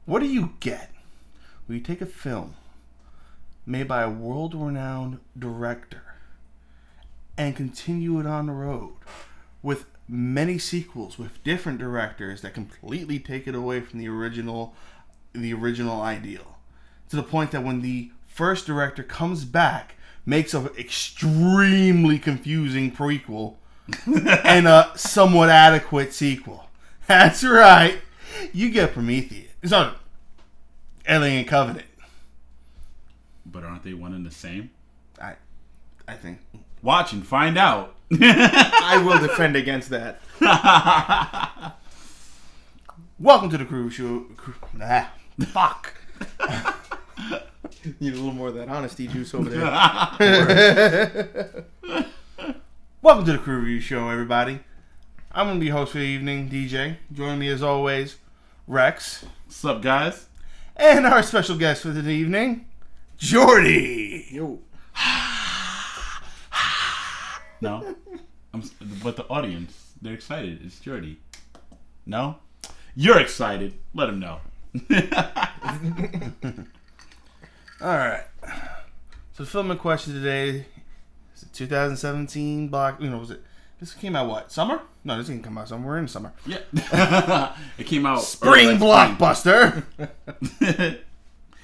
What do you get when you take a film made by a world-renowned director and continue it on the road with many sequels with different directors that completely take it away from the original ideal, to the point that when the first director comes back, makes an extremely confusing prequel and a somewhat adequate sequel? That's right, you get Prometheus. It's not Alien Covenant. But aren't they one and the same? I think. Watch and find out. I will defend against that. Welcome to the Crew Show. Fuck. Need a little more of that honesty juice over there. Welcome to the Crew Review Show, everybody. I'm going to be your host for the evening, DJ. Joining me as always, Rex. What's up, guys? And our special guest for the evening, Jordy. Yo. No? But the audience, they're excited. It's Jordy. No? You're excited. Let them know. Alright. So the film in question today is a 2017 was it? This came out what? Summer? No, this didn't come out summer. We're in summer. Yeah. It came out Spring blockbuster.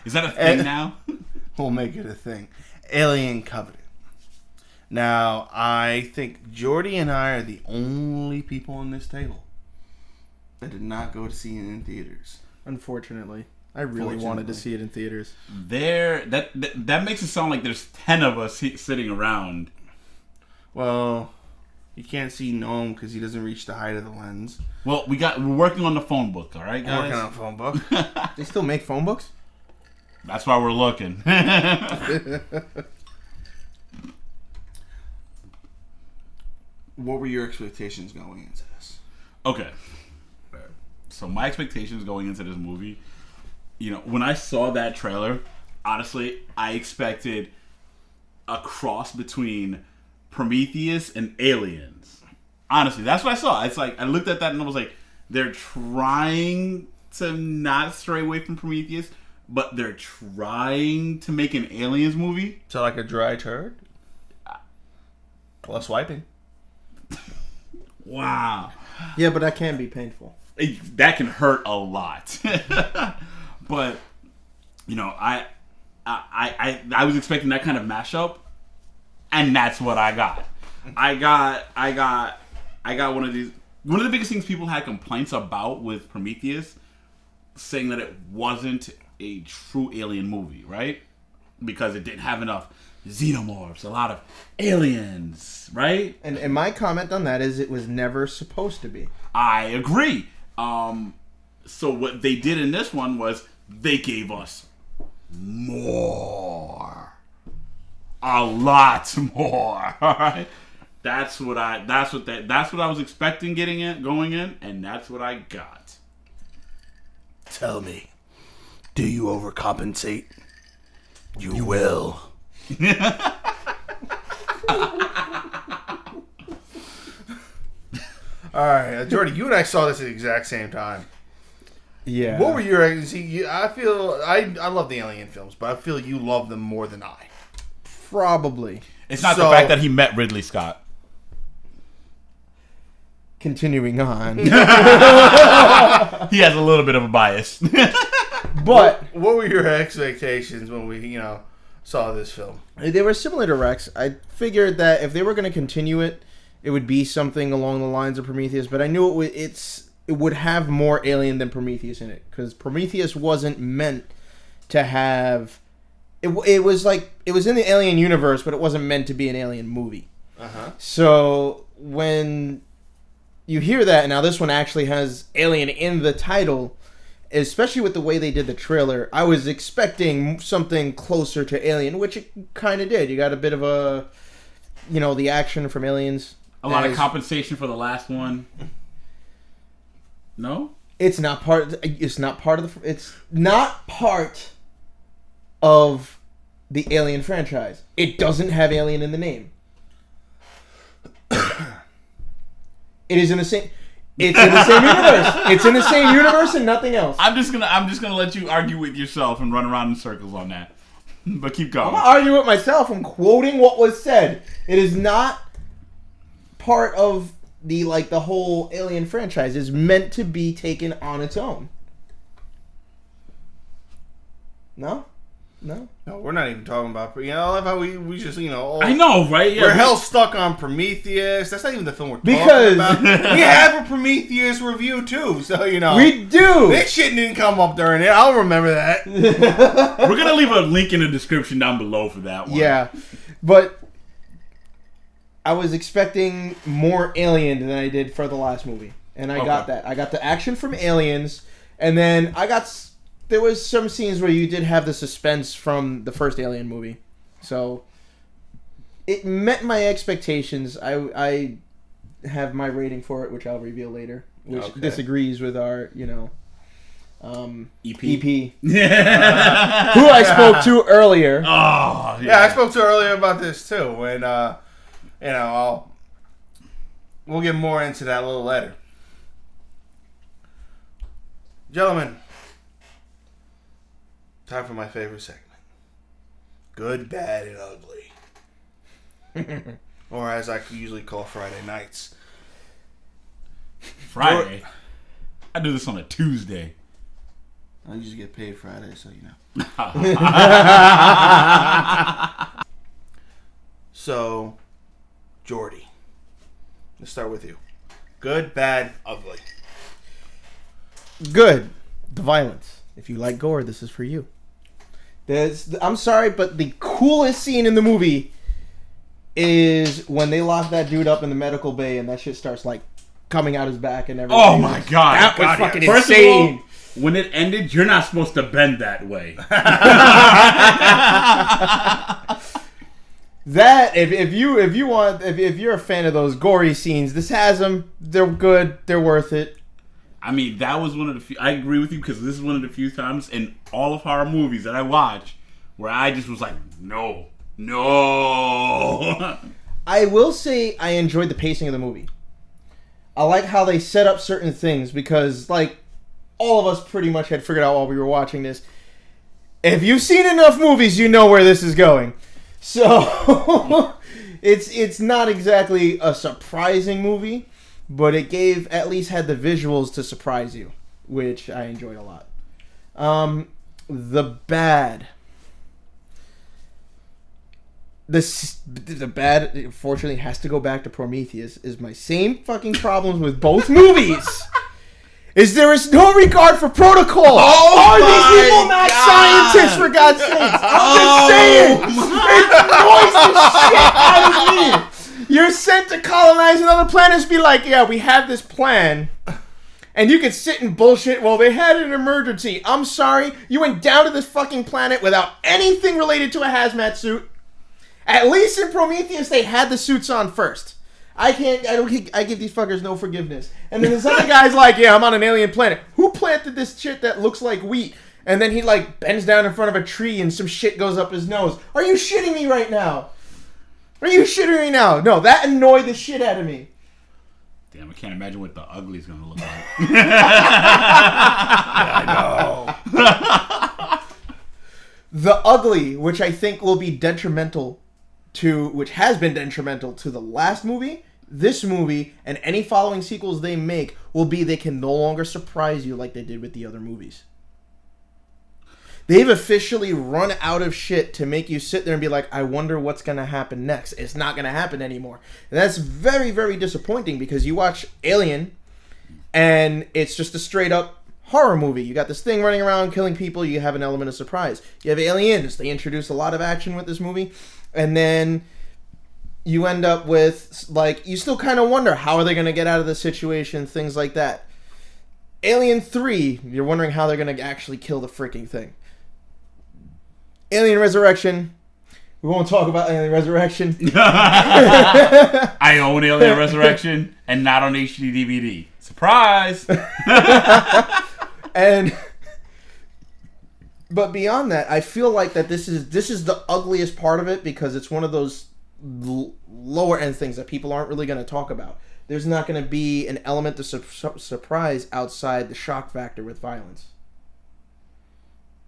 Is that a thing now? We'll make it a thing. Alien Covenant. Now, I think Jordy and I are the only people on this table that did not go to see it in theaters. Unfortunately. I really wanted to see it in theaters. That makes it sound like there's 10 of us sitting around. Well, you can't see Gnome because he doesn't reach the height of the lens. Well, we're working on the phone book, all right, guys? Working on a phone book. They still make phone books? That's why we're looking. What were your expectations going into this? Okay. So my expectations going into this movie, when I saw that trailer, honestly, I expected a cross between Prometheus and Aliens. Honestly, that's what I saw. It's like, I looked at that and I was like, they're trying to not stray away from Prometheus, but they're trying to make an Aliens movie. So like a dry turd? Plus wiping. Wow. Yeah, but that can be painful. That can hurt a lot. But, I was expecting that kind of mashup, and that's what I got. I got one of these. One of the biggest things people had complaints about with Prometheus, saying that it wasn't a true alien movie, right? Because it didn't have enough xenomorphs, a lot of aliens, right? And my comment on that is it was never supposed to be. I agree. So what they did in this one was they gave us more. A lot more. All right? That's what I was expecting going in, and that's what I got. Tell me, do you overcompensate? You will. Alright, Jordy, you and I saw this at the exact same time. Yeah. What were your... I love the Alien films, but I feel you love them more than I. Probably. It's not the fact that he met Ridley Scott. Continuing on. He has a little bit of a bias. But what were your expectations when we, saw this film? they were similar to Rex. I figured that if they were going to continue it, it would be something along the lines of Prometheus, but I knew it would have more Alien than Prometheus in it, because Prometheus wasn't meant to have... It was in the Alien universe, but it wasn't meant to be an Alien movie. Uh-huh. So when you hear that, and now this one actually has Alien in the title, especially with the way they did the trailer, I was expecting something closer to Alien, which it kind of did. You got a bit of a, the action from Aliens. A lot of compensation for the last one. No? It's not part of the Alien franchise. It doesn't have Alien in the name. It is in the same... It's in the same universe. It's in the same universe and nothing else. I'm just gonna let you argue with yourself and run around in circles on that. But keep going. I'm not arguing with myself. I'm quoting what was said. It is not part of the whole Alien franchise. It's meant to be taken on its own. No, we're not even talking about. I love how we just I know, right? Yeah, we're hell stuck on Prometheus. That's not even the film we're talking Because- about. We have a Prometheus review too, so we do. This shit didn't come up during it. I'll remember that. We're gonna leave a link in the description down below for that one. Yeah, but I was expecting more Alien than I did for the last movie, and I got that. I got the action from Aliens, and then there was some scenes where you did have the suspense from the first Alien movie, so it met my expectations. I have my rating for it, which I'll reveal later, which disagrees with our EP. Who I spoke to earlier. Oh, Yeah, I spoke to her earlier about this too, and we'll get more into that a little later. Gentlemen, time for my favorite segment. Good, bad, and ugly. Or as I usually call Friday nights. Friday. I do this on a Tuesday. I usually get paid Friday, so you know. So, Jordy, let's start with you. Good, bad, ugly. Good. The violence. If you like gore, this is for you. I'm sorry, but the coolest scene in the movie is when they lock that dude up in the medical bay and that shit starts coming out his back and everything. Oh my god. That was fucking First insane. of all, when it ended, you're not supposed to bend that way. That if you're a fan of those gory scenes, this has them. They're good. They're worth it. I mean, that was one of the few... I agree with you because this is one of the few times in all of horror movies that I watch where I just was like, no. I will say I enjoyed the pacing of the movie. I like how they set up certain things because, all of us pretty much had figured out while we were watching this. If you've seen enough movies, you know where this is going. So, it's not exactly a surprising movie, but it at least had the visuals to surprise you, which I enjoyed a lot. The bad. The bad, unfortunately, has to go back to Prometheus, is my same fucking problems with both movies. There is no regard for protocol. Are these people not scientists, for God's sakes? I'm just saying. It annoys the shit out of me. You're sent to colonize another planet and be like, yeah, we have this plan. And you can sit and bullshit, well, they had an emergency. I'm sorry. You went down to this fucking planet without anything related to a hazmat suit. At least in Prometheus, they had the suits on first. I give these fuckers no forgiveness. And then this other guy's like, yeah, I'm on an alien planet. Who planted this shit that looks like wheat? And then he bends down in front of a tree and some shit goes up his nose. Are you shitting me right now? No, that annoyed the shit out of me. Damn, I can't imagine what the ugly's gonna look like. I know. The ugly, which I think will be which has been detrimental to the last movie, this movie, and any following sequels they make, will be they can no longer surprise you like they did with the other movies. They've officially run out of shit to make you sit there and be like, I wonder what's going to happen next. It's not going to happen anymore. And that's very, very disappointing because you watch Alien and it's just a straight up horror movie. You got this thing running around killing people. You have an element of surprise. You have Aliens. They introduce a lot of action with this movie. And then you end up with, you still kind of wonder, how are they going to get out of the situation? Things like that. Alien 3, you're wondering how they're going to actually kill the freaking thing. Alien Resurrection. We won't talk about Alien Resurrection. I own Alien Resurrection and not on HD DVD. Surprise! But beyond that, I feel like that this is the ugliest part of it because it's one of those lower end things that people aren't really going to talk about. there's not going to be an element of surprise outside the shock factor with violence.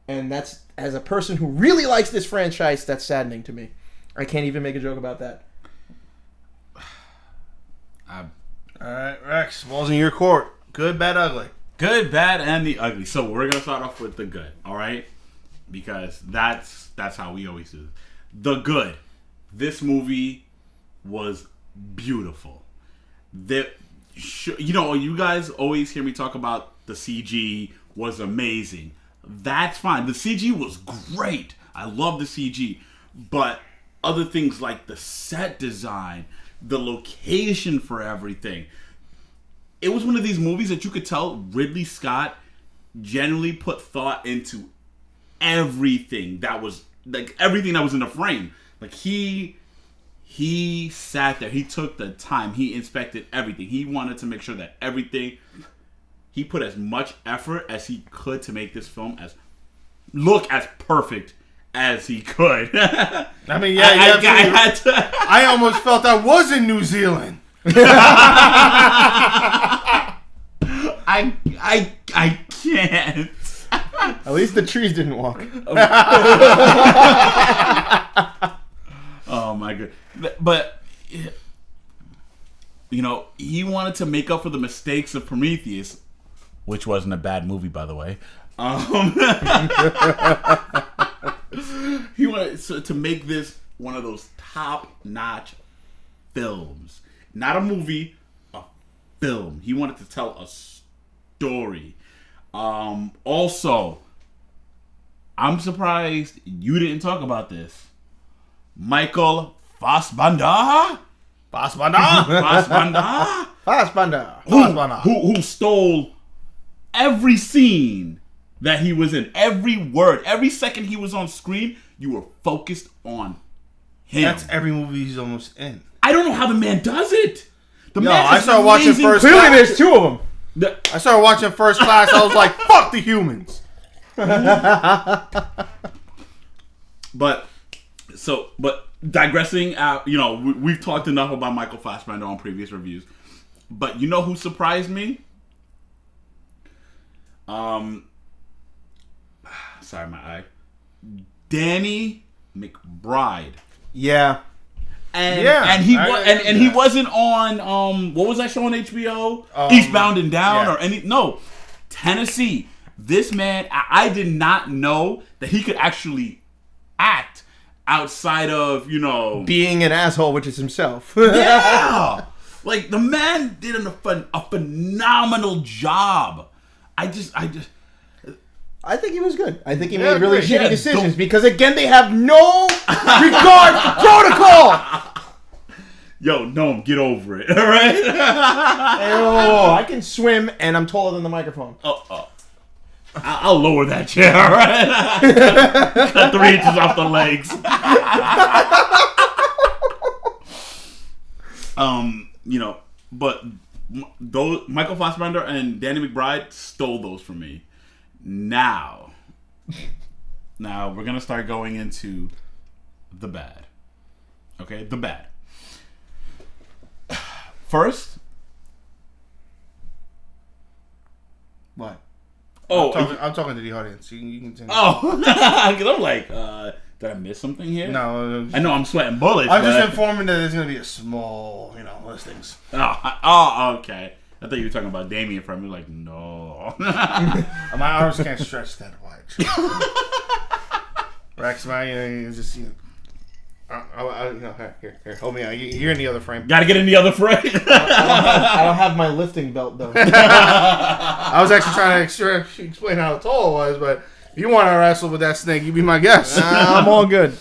And that's, as a person who really likes this franchise, that's saddening to me. I can't even make a joke about that. All right, Rex, ball's in your court. Good, bad, ugly. Good, bad, and the ugly. So we're gonna start off with the good, all right? Because that's how we always do. The good. This movie was beautiful. You guys always hear me talk about the CG was amazing. That's fine. The CG was great. I love the CG, but other things like the set design, the location for everything. It was one of these movies that you could tell Ridley Scott genuinely put thought into everything that was everything that was in the frame. Like he sat there, he took the time, he inspected everything. He wanted to make sure that everything, he put as much effort as he could to make this film look as perfect as he could. I mean, yeah, I almost felt I was in New Zealand. I can't. At least the trees didn't walk. Oh my god! But he wanted to make up for the mistakes of Prometheus, which wasn't a bad movie, by the way. He wanted to make this one of those top-notch films. Not a movie, a film. He wanted to tell a story. Also, I'm surprised you didn't talk about this. Michael Fassbender? Who stole every scene that he was in. Every word, every second he was on screen, you were focused on him. That's every movie he's almost in. I don't know how the man does it. I started watching First Clearly, Class. there's two of them. I started watching First Class. I was like, fuck the humans. But digressing out, we've talked enough about Michael Fassbender on previous reviews. But you know who surprised me? Sorry, my eye. Danny McBride. Yeah. He wasn't on what was that show on HBO? Eastbound and Down Tennessee. This man, I did not know that he could actually act outside of being an asshole, which is himself. Yeah, like the man did a phenomenal job. I think he was good. I think he made really shitty decisions because, again, they have no regard for protocol. Yo, Gnome, get over it, all right? I can swim, and I'm taller than the microphone. I'll lower that chair, all right? Cut 3 inches off the legs. But those Michael Fassbender and Danny McBride stole those from me. Now we're gonna start going into the bad. Okay, the bad. First, what? Oh, I'm talking to the audience. You can continue. Oh, because I'm like, did I miss something here? No, I know I'm sweating bullets. I'm just informing that there's gonna be a small, listings. Oh, okay. I thought you were talking about Damien from me. Like, no. My arms can't stretch that wide. Rex, just here, hold me out. You're in the other frame. Gotta get in the other frame. I don't have my lifting belt though. I was actually trying to explain how tall it was, but if you want to wrestle with that snake, you be my guest. I'm all good.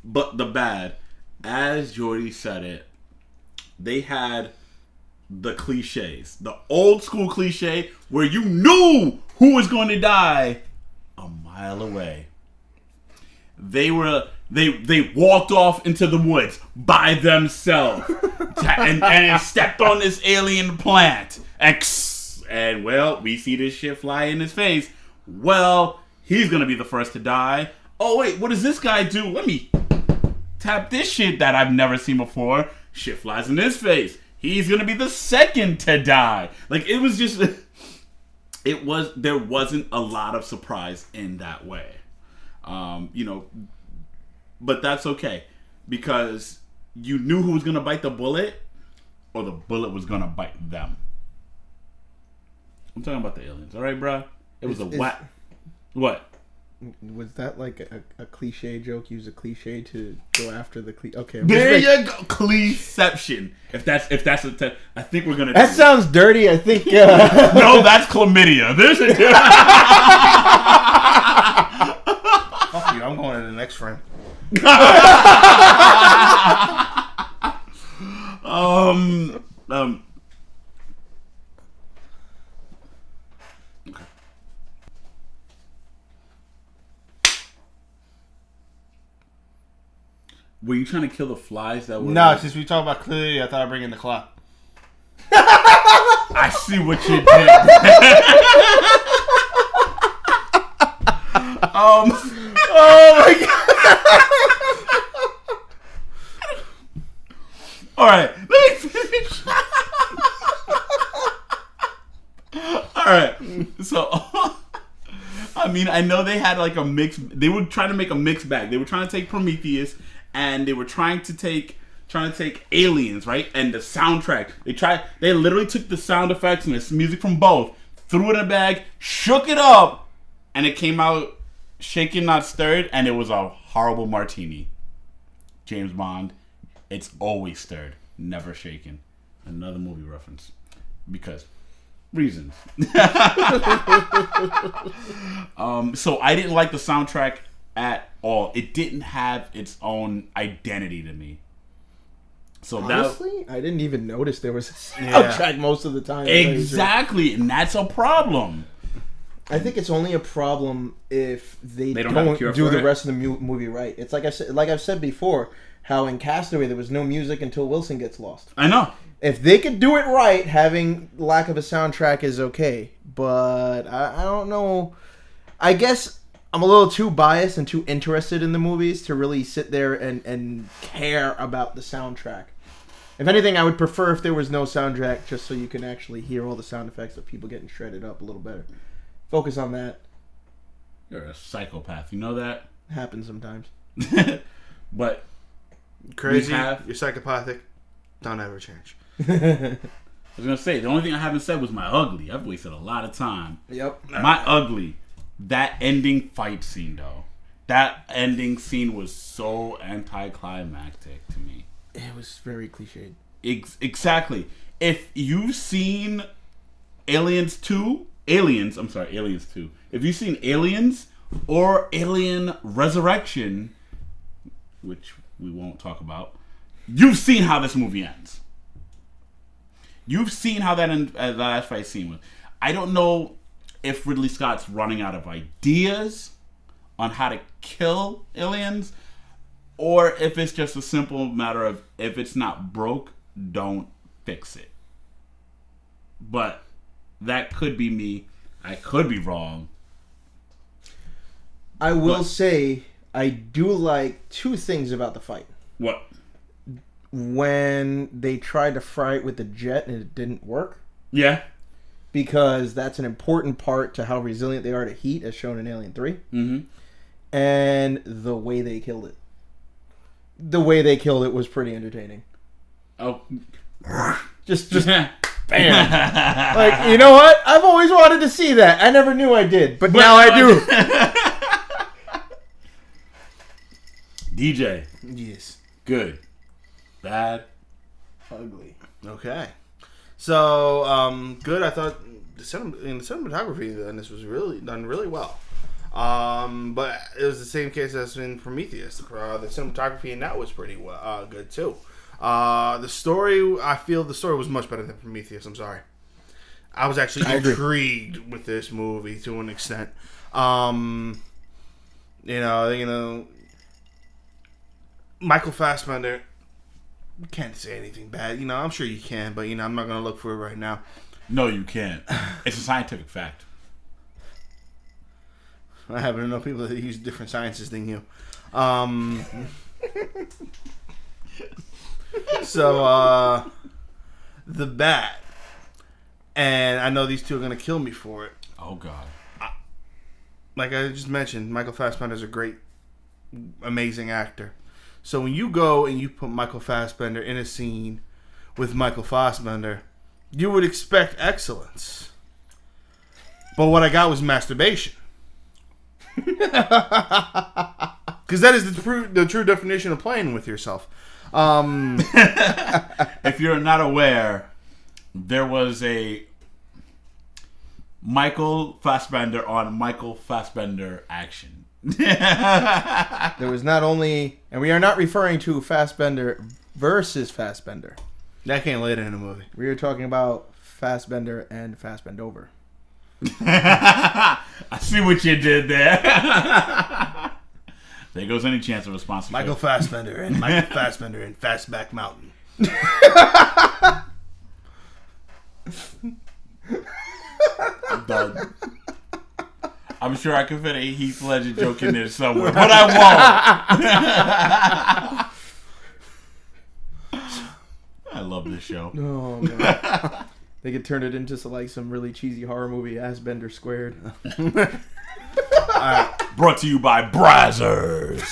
But the bad, as Jordy said it, they had the cliches, the old school cliche where you knew who was going to die a mile away. They walked off into the woods by themselves and stepped on this alien plant and well, we see this shit fly in his face. Well, he's gonna be the first to die. Oh wait, what does this guy do? Let me tap this shit that I've never seen before. Shit flies in his face. He's gonna be the second to die. Like, it was just, there wasn't a lot of surprise in that way. But that's okay, because you knew who was gonna bite the bullet, or the bullet was gonna bite them. I'm talking about the aliens, all right, bro? It was What? Was that like a cliche joke? Use a cliche to go after the cliche. Okay, there you go, cleception. If that's I think we're gonna. That sounds dirty. I think. No, that's chlamydia. There's a. Fuck you! I'm going to the next frame. Were you trying to kill the flies that were? No, since we talked about clarity, I thought I'd bring in the clock. I see what you did. Oh my god! All right, let me finish. All right, so I mean, I know they had like a mix. They were trying to make a mixed bag. They were trying to take Prometheus, and they were trying to take Aliens, right? And the soundtrack. They literally took the sound effects and the music from both, threw it in a bag, shook it up, and it came out shaken, not stirred, and it was a horrible martini. James Bond, it's always stirred, never shaken. Another movie reference, because reasons. So I didn't like the soundtrack at all. It didn't have its own identity to me. So honestly, I didn't even notice there was a soundtrack most of the time. Exactly, and that's a problem. I think it's only a problem if they don't do the rest of the movie right. It's like I've said before, how in Castaway there was no music until Wilson gets lost. I know. If they could do it right, having lack of a soundtrack is okay. But I don't know. I guess I'm a little too biased and too interested in the movies to really sit there and care about the soundtrack. If anything, I would prefer if there was no soundtrack, just so you can actually hear all the sound effects of people getting shredded up a little better. Focus on that. You're a psychopath. You know that? Happens sometimes. But crazy. You're psychopathic. Don't ever change. I was gonna say, the only thing I haven't said was my ugly. I've wasted a lot of time. Yep. My ugly. That ending fight scene, though. That ending scene was so anticlimactic to me. It was very cliched. Exactly. If you've seen Aliens 2, if you've seen Aliens or Alien Resurrection, which we won't talk about, you've seen how this movie ends. You've seen how that last fight scene was. I don't know if Ridley Scott's running out of ideas on how to kill aliens, or if it's just a simple matter of, if it's not broke, don't fix it. But that could be me. I could be wrong. I will say, I do like two things about the fight. What? When they tried to fry it with the jet and it didn't work. Yeah. Because that's an important part to how resilient they are to heat, as shown in Alien 3. Mm-hmm. And the way they killed it. The way they killed it was pretty entertaining. Oh. Just bam. Like, you know what? I've always wanted to see that. I never knew I did, but now I do. DJ. Yes. Good. Bad. Ugly. Okay. So, good. I thought the cinematography in this was really done really well. But it was the same case as in Prometheus. The cinematography in that was pretty good too. The story, I feel the story was much better than Prometheus. I'm sorry. I was actually intrigued with this movie to an extent. You know, Michael Fassbender. Can't say anything bad. You know, I'm sure you can, but I'm not gonna look for it right now. No, you can't. It's a scientific fact. I happen to know people that use different sciences than you. So, the Bat, and I know these two are gonna kill me for it. Oh God. Like I just mentioned, Michael Fassbender is a great, amazing actor. So when you go and you put Michael Fassbender in a scene with Michael Fassbender, you would expect excellence. But what I got was masturbation. Because that is the true definition of playing with yourself. If you're not aware, there was a Michael Fassbender on Michael Fassbender action. There was not only, and we are not referring to Fassbender versus Fassbender. That came later in the movie. We are talking about Fassbender and Fassbendover. I see what you did there. There goes any chance of a sponsorship. Michael Fassbender and Michael Fassbender in Fastback Mountain. I'm done. I'm sure I could fit a Heath Ledger joke in there somewhere, but I won't. I love this show. Oh man. They could turn it into some really cheesy horror movie, Assbender Squared. Brought to you by Brazzers.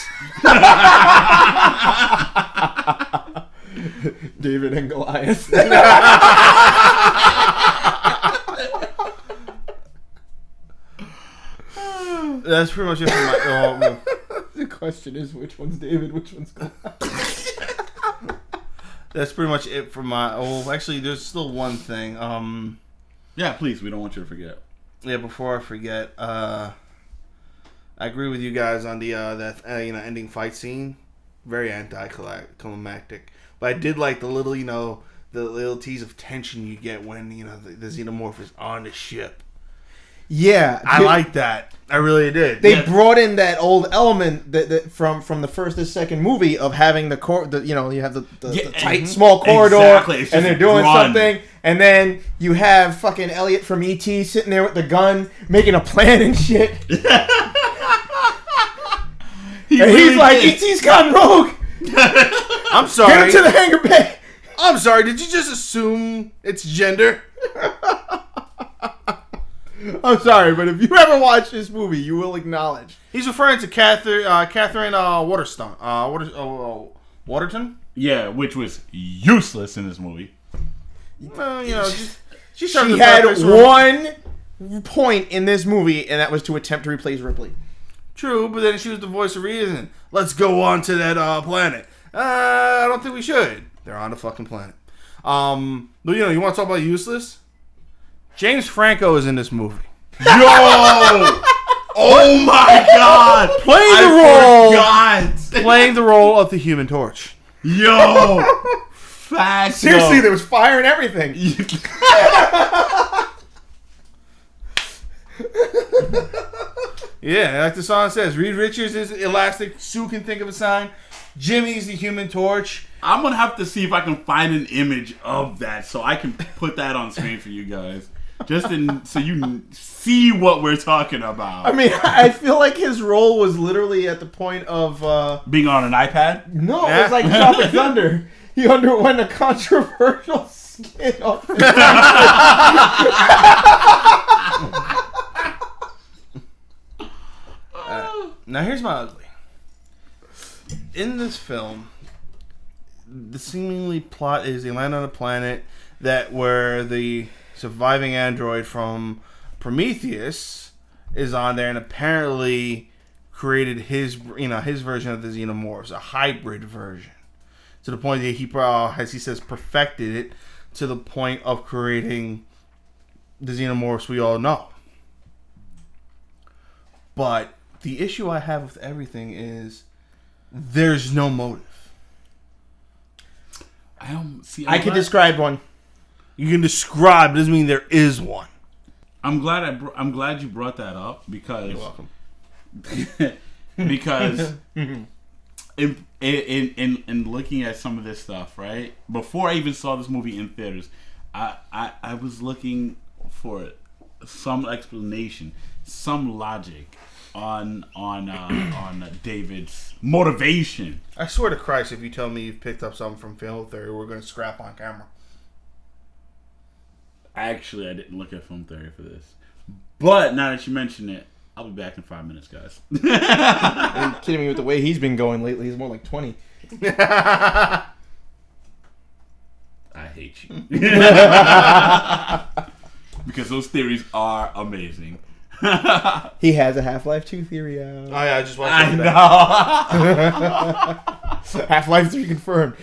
David and Goliath. That's pretty much it for my... The question is, which one's David, which one's Goliath? That's pretty much it for my... Oh, actually, there's still one thing. Yeah, please. We don't want you to forget. Yeah, before I forget, I agree with you guys on the ending fight scene. Very anticlimactic. But I did like the little, the little tease of tension you get when, the xenomorph is on the ship. Yeah. I like that. I really did. They brought in that old element that from the first and second movie of having the you have the tight small corridor, exactly. And they're doing something, and then you have fucking Elliot from E.T. sitting there with the gun making a plan and shit. He's like, E.T.'s gone rogue. I'm sorry. Get him to the hangar bay. I'm sorry. Did you just assume it's gender? I'm sorry, but if you ever watch this movie, you will acknowledge. He's referring to Catherine Waterton? Yeah, which was useless in this movie. She had one point in this movie, and that was to attempt to replace Ripley. True, but then she was the voice of reason. Let's go on to that planet. I don't think we should. They're on the fucking planet. But you want to talk about useless? James Franco is in this movie. Yo! Oh my God! Playing the role of the Human Torch. Yo! Facts. Seriously, there was fire and everything. Yeah, like the song says, Reed Richards is elastic. Sue can think of a sign. Jimmy's the Human Torch. I'm gonna have to see if I can find an image of that so I can put that on screen for you guys. So you see what we're talking about. I mean, I feel like his role was literally at the point of being on an iPad. No, it was like Tropic Thunder. He underwent a controversial skit. Now here's my ugly. In this film, the seemingly plot is they land on a planet where the surviving android from Prometheus is on there and apparently created his version of the xenomorphs, a hybrid version, to the point that he, as he says, perfected it to the point of creating the xenomorphs we all know. But the issue I have with everything is there's no motive. I can describe one. You can describe, it doesn't mean there is one. I'm glad you brought that up because you're welcome. Because in looking at some of this stuff, right? Before I even saw this movie in theaters, I was looking for some explanation, some logic on David's motivation. I swear to Christ, if you tell me you've picked up something from Film Theory, we're going to scrap on camera. Actually, I didn't look at film theory for this, but now that you mention it, I'll be back in 5 minutes, guys. Are you kidding me with the way he's been going lately? He's more like 20. I hate you. Because those theories are amazing. He has a Half-Life 2 theory out. Oh, yeah, I just watched I it. know. Half-Life 3 confirmed.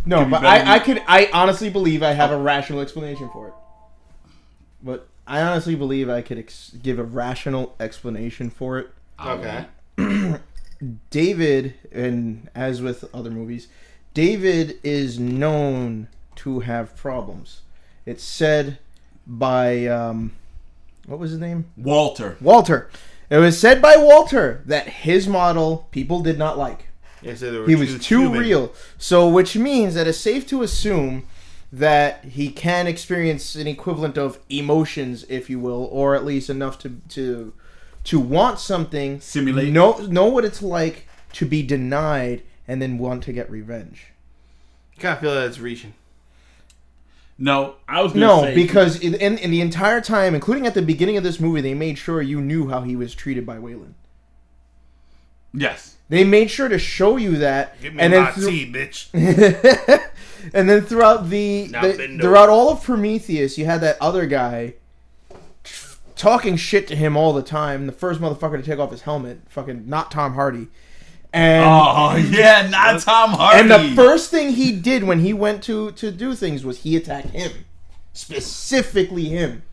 No, Could be but better I honestly believe I have a rational explanation for it. But I honestly believe I could give a rational explanation for it. Okay. David, and as with other movies, David is known to have problems. It's said by, what was his name? Walter. It was said by Walter that his model people did not like. Yeah, so they were He was too human. real. So, which means that it's safe to assume that he can experience an equivalent of emotions, if you will, or at least enough to want something, Simulate. know what it's like to be denied, and then want to get revenge. Kind of feel that it's reaching. No, I was going to say... No, because in the entire time, including at the beginning of this movie, they made sure you knew how he was treated by Waylon. Yes. They made sure to show you that, Give me and my then tea, bitch. and then throughout throughout all of Prometheus, you had that other guy talking shit to him all the time. The first motherfucker to take off his helmet, fucking not Tom Hardy. And Oh, yeah, not Tom Hardy. and the first thing he did when he went to do things was he attacked him, specifically him.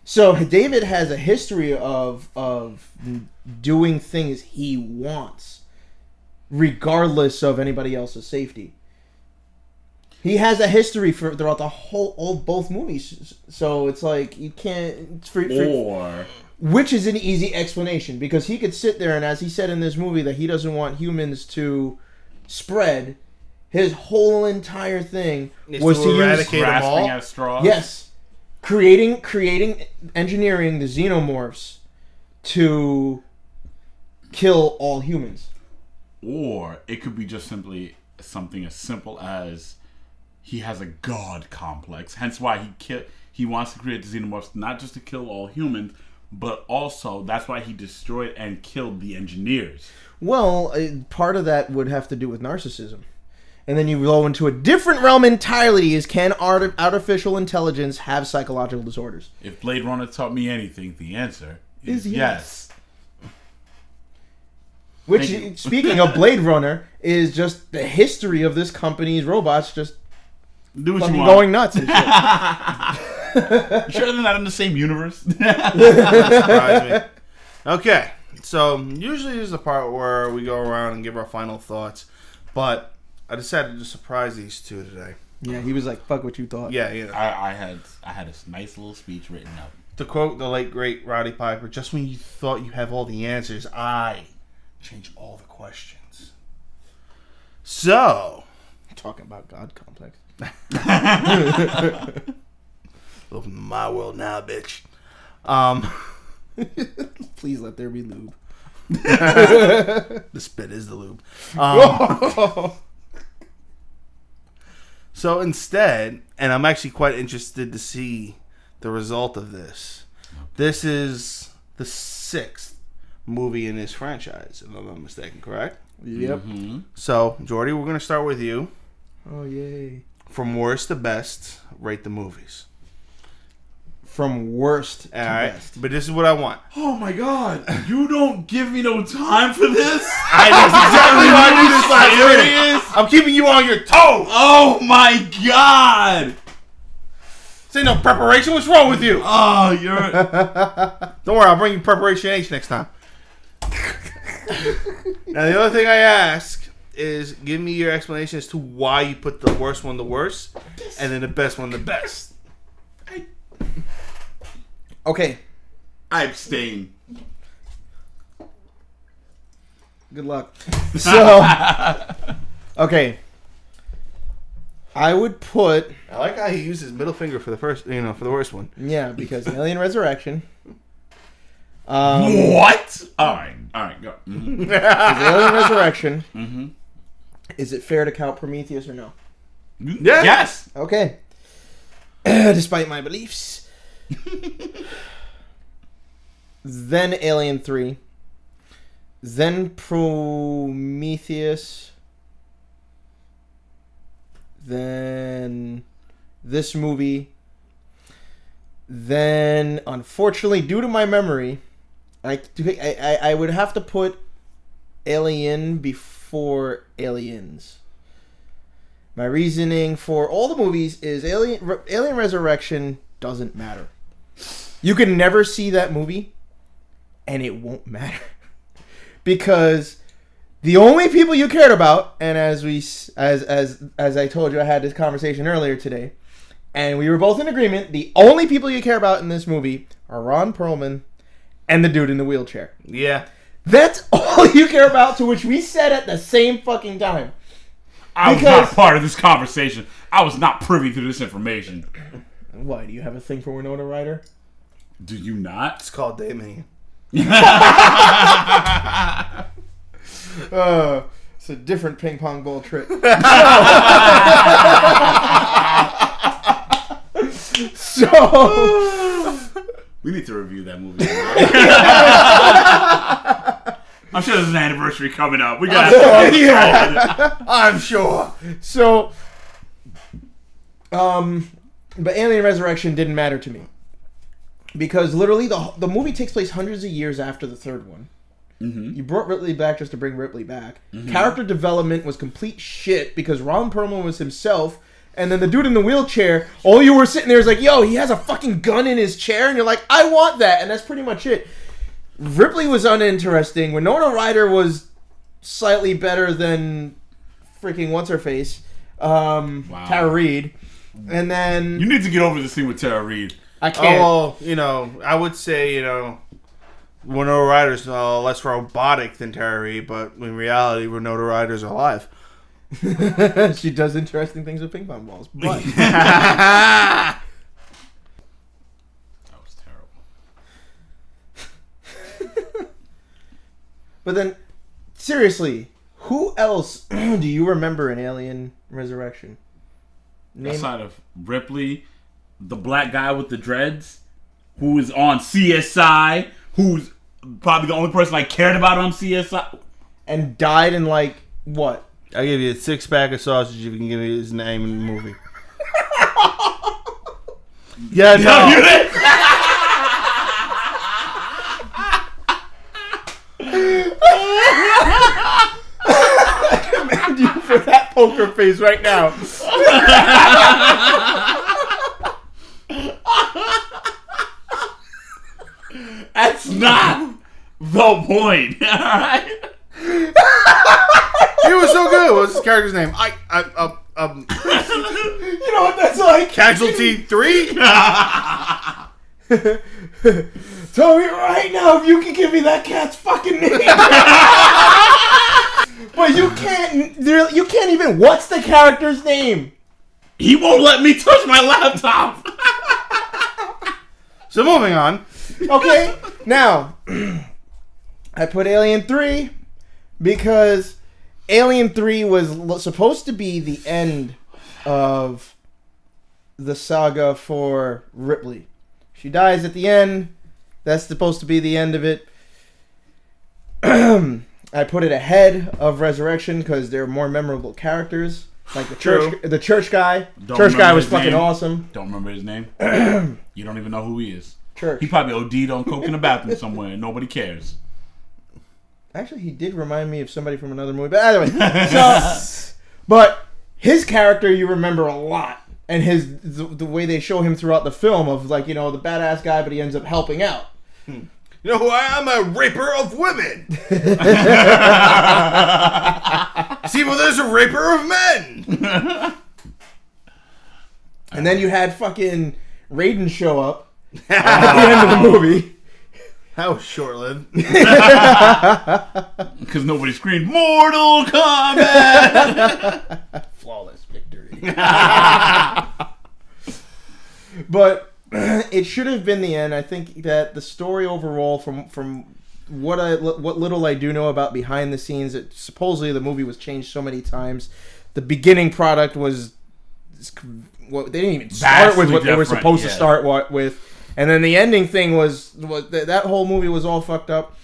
So David has a history of doing things he wants, regardless of anybody else's safety. He has a history throughout both movies. So it's like you can't. Which is an easy explanation, because he could sit there and, as he said in this movie, that he doesn't want humans to spread. His whole entire thing was to eradicate them all. grasping at straws. Yes. Engineering the xenomorphs to kill all humans. Or it could be just simply something as simple as he has a god complex. Hence why he wants to create the xenomorphs not just to kill all humans, but also that's why he destroyed and killed the engineers. Well, part of that would have to do with narcissism. And then you go into a different realm entirely, is can artificial intelligence have psychological disorders? If Blade Runner taught me anything, the answer is Is yes. Which, Thank you. speaking of Blade Runner, is just the history of this company's robots just Do what fucking you want. going nuts and shit. You sure they're not in the same universe? Surprise me. Okay, so usually this is the part where we go around and give our final thoughts, but I decided to surprise these two today. Yeah, he was like, fuck what you thought. Yeah, yeah. I had a nice little speech written out. To quote the late great Roddy Piper, just when you thought you have all the answers, I change all the questions. So, Talking about God complex. welcome to my world now, bitch. Please let there be lube. The spit is the lube. So instead, and I'm actually quite interested to see the result of this. This is the 6th movie in this franchise, if I'm not mistaken, correct? Yep. Mm-hmm. So, Jordy, we're going to start with you. Oh, yay. From worst to best, rate the movies. From worst to All right, best. but this is what I want. Oh my god, you don't give me no time for this? That's exactly why I do this last minute. Serious? I'm keeping you on your toes. Oh my god! This ain't no preparation. What's wrong with you? Oh, you're... Don't worry, I'll bring you Preparation H next time. Now, the other thing I ask is give me your explanation as to why you put the worst one the worst, and then the best one the best. Okay. I abstain. Good luck. So, okay. I would put, I like how he used his middle finger for the first, for the worst one. yeah, because Alien Resurrection, What? All right, go. Mm-hmm. Alien Resurrection. Mm-hmm. Is it fair to count Prometheus or no? Yeah. Yes. Okay. Despite my beliefs. Then Alien 3. Then Prometheus. Then this movie. Then, unfortunately, due to my memory, I would have to put Alien before Aliens. My reasoning for all the movies is Alien Resurrection doesn't matter. You can never see that movie, and it won't matter. Because the only people you cared about, and as I told you, I had this conversation earlier today, and we were both in agreement, the only people you care about in this movie are Ron Perlman and the dude in the wheelchair. Yeah. That's all you care about, to which we said at the same fucking time. I was not part of this conversation. I was not privy to this information. Why, do you have a thing for Winona Ryder? Do you not? It's called Damien. It's a different ping pong ball trick. So we need to review that movie. I'm sure there's an anniversary coming up. We got. Yeah, I'm sure. So, but Alien Resurrection didn't matter to me because literally the movie takes place hundreds of years after the third one. Mm-hmm. You brought Ripley back just to bring Ripley back. Mm-hmm. Character development was complete shit because Ron Perlman was himself. And then the dude in the wheelchair, all you were sitting there is like, yo, he has a fucking gun in his chair. And you're like, I want that. And that's pretty much it. Ripley was uninteresting. Winona Ryder was slightly better than freaking what's-her-face. Wow. Tara Reid. And then... You need to get over this thing with Tara Reid. I can't. Oh, well, I would say, Winona Ryder's less robotic than Tara Reid, but in reality, Winona Ryder's alive. She does interesting things with ping pong balls, but That was terrible. but then seriously, who else do you remember in Alien Resurrection? Outside of Ripley, the black guy with the dreads, who is on CSI, who's probably the only person I cared about on CSI, and died in like what? I'll give you a 6-pack of sausage if you can give me his name in the movie. Yeah, no. I commend you for that poker face right now. That's not the point. Alright? He was so good. What was his character's name? You know what that's like? Casualty 3? Tell me right now if you can give me that cat's fucking name. But you can't even. What's the character's name? He won't let me touch my laptop. So moving on. Okay, now I put Alien 3 because Alien 3 was supposed to be the end of the saga for Ripley. She dies at the end. That's supposed to be the end of it. I put it ahead of Resurrection because there are more memorable characters. Like the church guy. Church guy was fucking awesome. Don't remember his name. You don't even know who he is. Church. He probably OD'd on coke in the bathroom somewhere and nobody cares. Actually, he did remind me of somebody from another movie. But anyway, but his character you remember a lot. And the way they show him throughout the film of like, the badass guy, but he ends up helping out. You know who I am? A raper of women. See, well, there's a raper of men. And then you had fucking Raiden show up at the end of the movie. That was short-lived. Because nobody screamed, Mortal Kombat! Flawless victory. But it should have been the end. I think that the story overall, from what little I do know about behind the scenes, supposedly the movie was changed so many times. The beginning product was they didn't even start with what they were supposed to start with, and then the ending thing was that whole movie was all fucked up.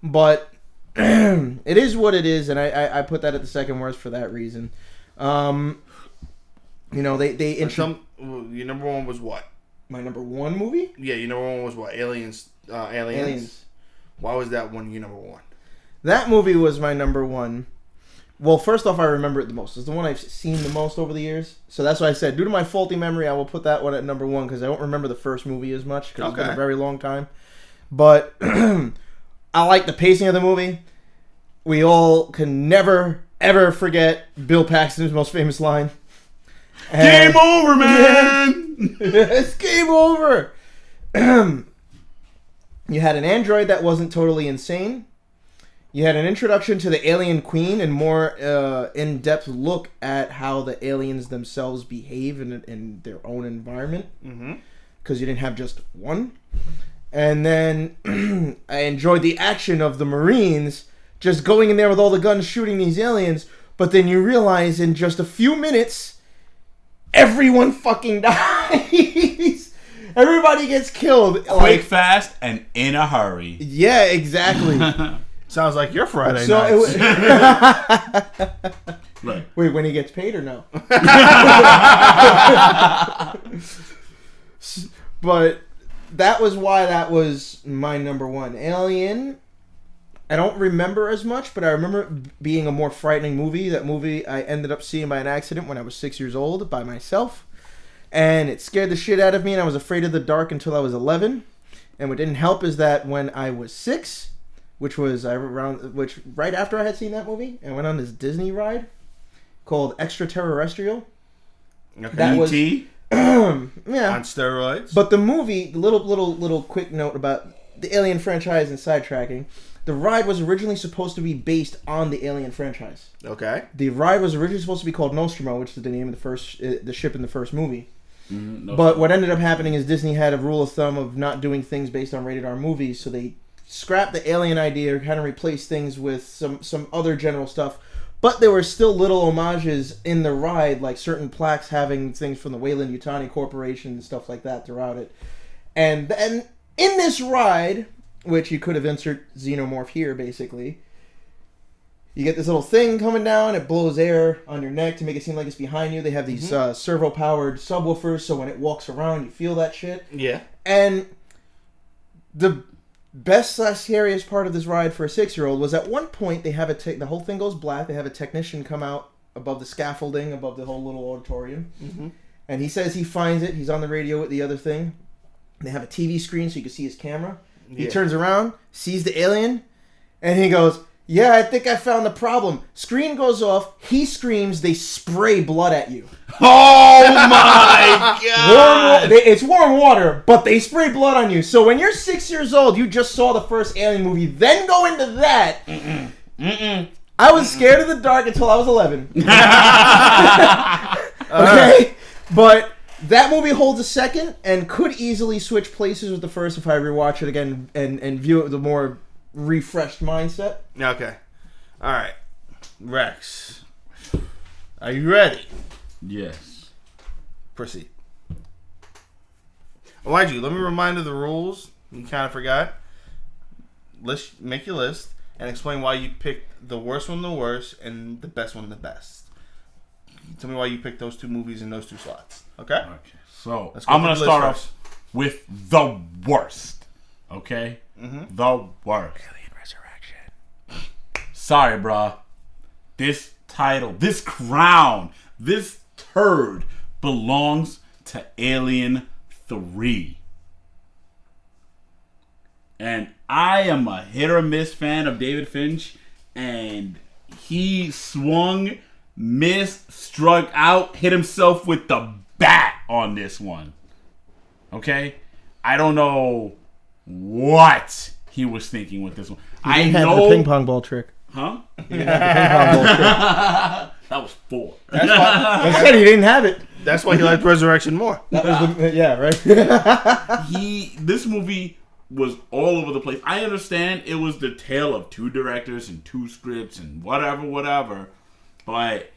But it is what it is, and I put that at the second worst for that reason. Your number one was what? My number one movie? Yeah, your number one was what? Aliens. Why was that one your number one? That movie was my number one. Well, first off, I remember it the most. It's the one I've seen the most over the years. So that's why I said, due to my faulty memory, I will put that one at number one because I don't remember the first movie as much because it's been a very long time. But I like the pacing of the movie. We all can never, ever forget Bill Paxton's most famous line. Game over, man! It's game over! You had an android that wasn't totally insane. You had an introduction to the alien queen and more in-depth look at how the aliens themselves behave in their own environment. Because you didn't have just one. And then I enjoyed the action of the Marines just going in there with all the guns shooting these aliens. But then you realize in just a few minutes, everyone fucking dies. Everybody gets killed. Quick, fast, and in a hurry. Yeah, exactly. Sounds like your Friday night. Right. Wait, when he gets paid or no? But that was why that was my number one. Alien, I don't remember as much, but I remember it being a more frightening movie. That movie I ended up seeing by an accident when I was 6 years old by myself. And it scared the shit out of me, and I was afraid of the dark until I was 11. And what didn't help is that when I was 6... which right after I had seen that movie, I went on this Disney ride called Extraterrestrial. Okay. That was E.T.? Yeah, On steroids. but the movie, little quick note about the Alien franchise and sidetracking. The ride was originally supposed to be based on the Alien franchise. Okay. The ride was originally supposed to be called Nostromo, which is the name of the ship in the first movie. No. But what ended up happening is Disney had a rule of thumb of not doing things based on rated R movies, so they scrapped the Alien idea, kind of replaced things with some other general stuff. But there were still little homages in the ride, like certain plaques having things from the Weyland-Yutani Corporation and stuff like that throughout it. And then in this ride, which you could have inserted Xenomorph here, basically, you get this little thing coming down. It blows air on your neck to make it seem like it's behind you. They have these servo-powered subwoofers, so when it walks around, you feel that shit. Yeah. And the best / scariest part of this ride for a 6-year-old was at one point they have the whole thing goes black. They have a technician come out above the scaffolding, above the whole little auditorium. And he says he finds it. He's on the radio with the other thing. They have a TV screen so you can see his camera. He turns around, sees the alien, and he goes, "Yeah, I think I found the problem." Screen goes off. He screams. They spray blood at you. Oh my god! It's warm water, but they spray blood on you. So when you're 6 years old, you just saw the first Alien movie, then go into that. I was scared of the dark until I was 11. Okay? But that movie holds a second and could easily switch places with the first if I rewatch it again and view it with a more refreshed mindset. Okay. All right. Rex, are you ready? Yes. Proceed. Mind you, let me remind you of the rules. You kind of forgot. Let's make your list and explain why you picked the worst one the worst and the best one the best. Tell me why you picked those two movies in those two slots. Okay? Okay. So, Let's go I'm through going to the start list off with the worst. Okay? The worst. Alien Resurrection. Sorry, bruh. This title, this crown, this turd belongs to Alien 3. And I am a hit or miss fan of David Finch, and he swung, missed, struck out, hit himself with the bat on this one. Okay? I don't know what he was thinking with this one. I know the ping pong ball trick. Huh? He didn't have the ping pong ball trick. That was 4. That's why I said he didn't have it. That's why he liked Resurrection more. Yeah, right. This movie was all over the place. I understand it was the tale of two directors and two scripts and whatever, but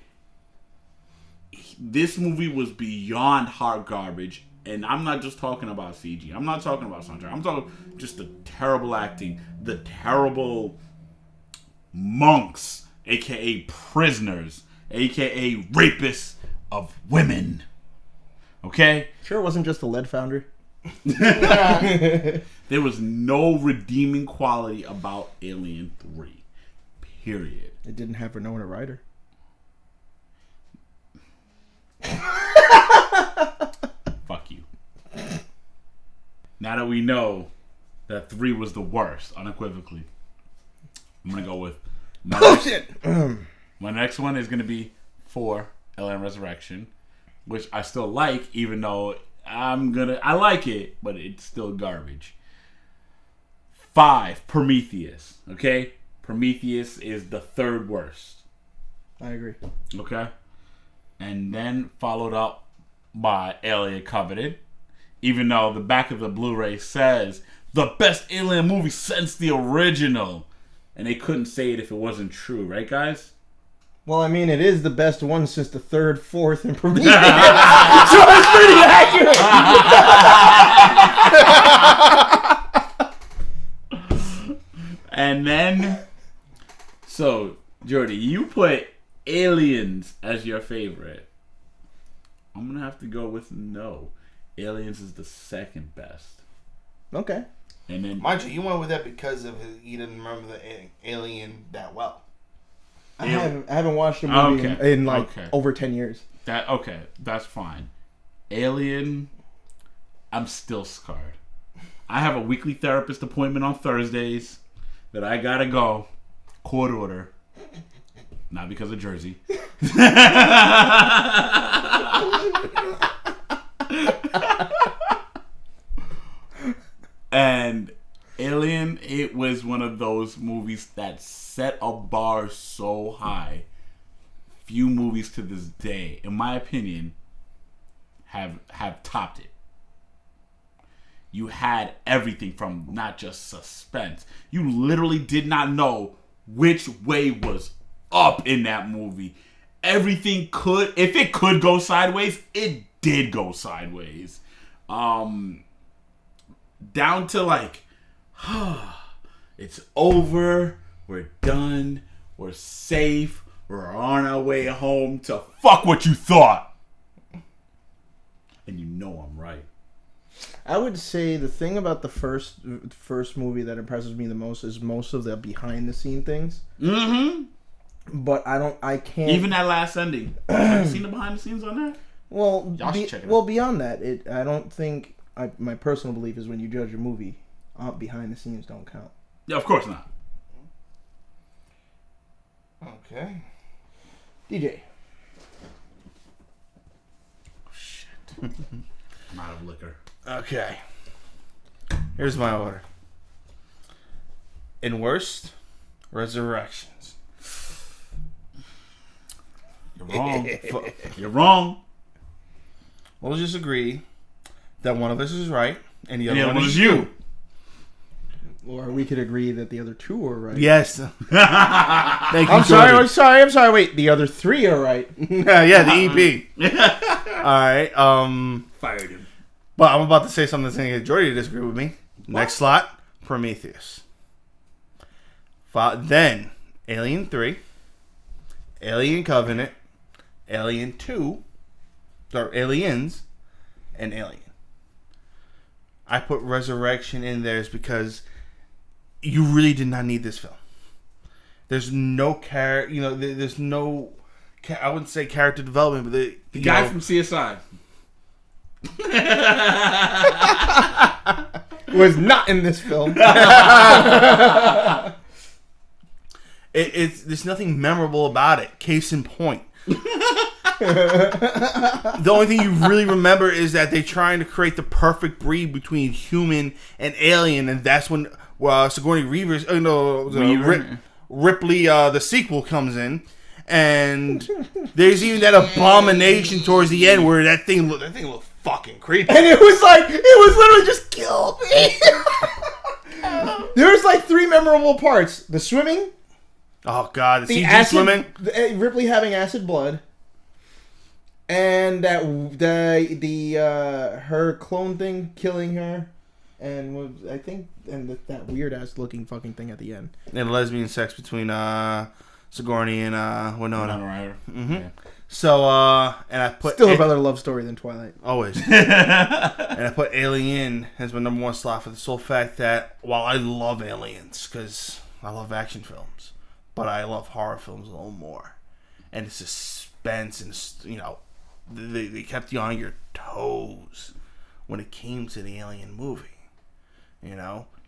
this movie was beyond hot garbage. And I'm not just talking about CG. I'm not talking about soundtrack. I'm talking just the terrible acting, the terrible monks, aka prisoners, aka rapists of women. Okay? Sure, it wasn't just the lead foundry. There was no redeeming quality about Alien 3. Period. It didn't have Winona Ryder. Fuck you. Now that we know that 3 was the worst, unequivocally, I'm gonna go with my next one is gonna be 4, Alien Resurrection, which I still like, even though I like it, but it's still garbage. 5, Prometheus. Okay, Prometheus is the third worst. I agree. Okay, and then followed up by Alien Covenant, even though the back of the Blu-ray says the best Alien movie since the original, and they couldn't say it if it wasn't true, right, guys? Well, I mean, it is the best one since the third, fourth, and Prometheus. So it's pretty accurate. And then, so Jordy, you put Aliens as your favorite. I'm gonna have to go with no. Aliens is the second best. Okay. And then, Mind you went with that because of you didn't remember the Alien that well. I haven't watched a movie in over 10 years. That's fine. Alien, I'm still scarred. I have a weekly therapist appointment on Thursdays that I gotta go. Court order. Not because of Jersey. And Alien, it was one of those movies that set a bar so high. Few movies to this day, in my opinion, have topped it. You had everything from not just suspense. You literally did not know which way was up in that movie. Everything if it could go sideways, it did go sideways. Down to like, it's over, we're done, we're safe, we're on our way home to fuck what you thought. And you know I'm right. I would say the thing about the first movie that impresses me the most is most of the behind the scene things. Mm-hmm. But I can't. Even that last ending. Have you seen the behind the scenes on that? Well, Y'all should check it out. Well, beyond that, I don't think. My personal belief is when you judge a movie, behind the scenes don't count. Yeah, of course not. Okay. DJ. Oh, shit. I'm out of liquor. Okay. Here's my order. In worst, Resurrections. You're wrong. You're wrong. We'll just agree that one of us is right and the other one one is you. Or we could agree that the other two are right. Yes. Thank you. I'm sorry. Wait, the other three are right. Yeah, the EP. All right. Fired him. But I'm about to say something that's going to get Jordy to disagree with me. Next slot, Prometheus. Then, Alien 3, Alien Covenant, Alien 2, or Aliens, and Alien. I put Resurrection in there because you really did not need this film. There's no there's no, I wouldn't say character development, but the guy from CSI was not in this film. There's nothing memorable about it. Case in point. The only thing you really remember is that they're trying to create the perfect breed between human and alien, and that's when Sigourney Ripley, the sequel comes in, And there's even that abomination towards the end where that thing looked fucking creepy. And it was literally just killed me. There's like 3 memorable parts: the swimming, Oh god, the CG acid, swimming. Ripley having acid blood, and that her clone thing killing her, and that weird ass looking fucking thing at the end. And lesbian sex between Sigourney and Winona. Ryder. Mm-hmm. Yeah. So and I put Still a better love story than Twilight. always. And I put Alien as my number 1 slot for the sole fact that while I love Aliens because I love action films, but I love horror films a little more, and the suspense and they kept you on your toes when it came to the Alien movie. You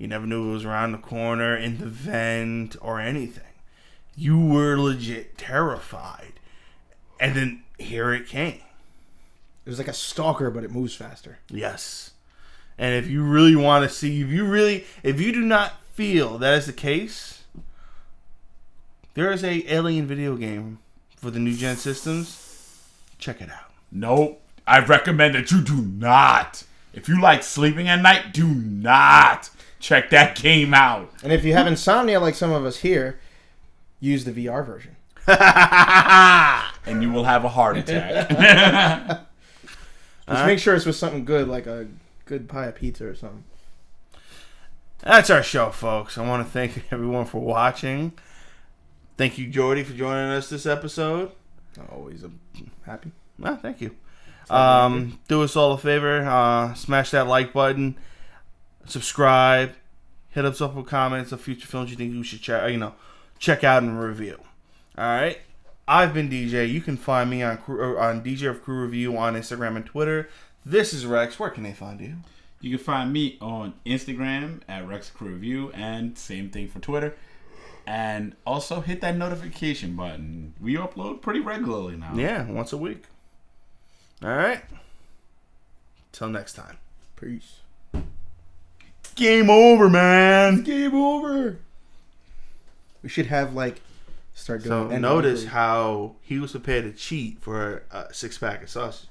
never knew it was around the corner, in the vent, or anything. You were legit terrified. And then here it came. It was like a stalker, but it moves faster. Yes. And if you really want to see, if you do not feel that is the case, there is a Alien video game for the new gen systems. Check it out. Nope. I recommend that you do not. If you like sleeping at night, do not check that game out. And if you have insomnia like some of us here, use the VR version. And you will have a heart attack. Just make sure it's with something good, like a good pie of pizza or something. That's our show, folks. I want to thank everyone for watching. Thank you, Jordy, for joining us this episode. Always happy. Well, thank you. Do us all a favor. Smash that like button. Subscribe. Hit us up with comments of future films you think we should check out and review. All right. I've been DJ. You can find me on DJ of Crew Review on Instagram and Twitter. This is Rex. Where can they find you? You can find me on Instagram at Rex Crew Review, and same thing for Twitter. And also hit that notification button. We upload pretty regularly now. Yeah, once a week. All right. Till next time. Peace. Game over, man. Game over. We should have start doing. So notice how he was prepared to cheat for a 6-pack of sausage.